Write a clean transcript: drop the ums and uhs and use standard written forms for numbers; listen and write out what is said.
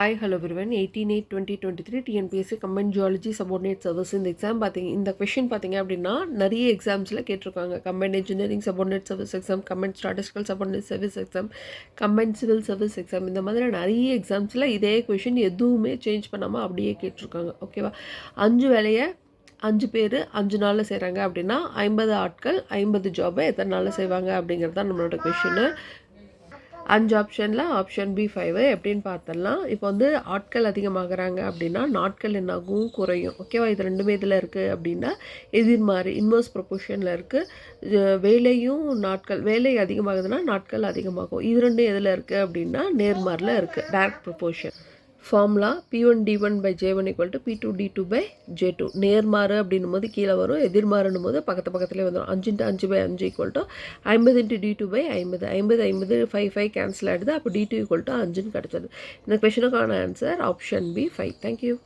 Hi, hello everyone. 18/8/2023 TNPSC Combined Geology Subordinate Service இந்த exam இந்த question பார்த்தீங்க அப்படின்னா நிறைய எக்ஸாம்ஸில் கேட்டிருக்காங்க. Combined engineering subordinate service exam, combined statistical subordinate service exam, combined civil service exam, இந்த மாதிரி நிறைய எக்ஸாம்ஸில் இதே கொஷின் எதுவுமே சேஞ்ச் பண்ணாமல் அப்படியே கேட்டிருக்காங்க. ஓகேவா? 5 வேலையை 5 பேர் 5 நாளில் செய்கிறாங்க அப்படின்னா 50 ஆட்கள் 50 ஜாபை எத்தனை நாளில் செய்வாங்க அப்படிங்கிறது தான் நம்மளோட கொஷின்னு. 5 ஆப்ஷனில் ஆப்ஷன் பி 5 எப்படின்னு பார்த்தலாம். இப்போ ஆட்கள் அதிகமாகறாங்க அப்படின்னா நாட்கள் என்னாகும், குறையும். ஓகேவா? இது ரெண்டுமே இதில் இருக்குது அப்படின்னா எதிர்மாறு இன்வர்ஸ் ப்ரொபோர்ஷனில் இருக்குது. வேலையும் நாட்கள், வேலை அதிகமாகுதுன்னா நாட்கள் அதிகமாகும். இது ரெண்டும் எதில் இருக்குது அப்படின்னா நேர்மாறில் இருக்குது, direct proportion. Formula P1D1/J1 = P2D2/J2. நேர்மாறு அப்படின்னும் போது கீழே வரும், எதிர்மாறுன்னும் போது பக்கத்துலேயே வந்துடும். 5x5/5 = 50x D2/50. 50 50 5 5 கேன்சல் ஆகிடுது. அப்போ D2 = 5ன்னு கிடச்சது. இந்த கொஷனுக்கான ஆன்சர் ஆப்ஷன் பி 5. தேங்க்யூ.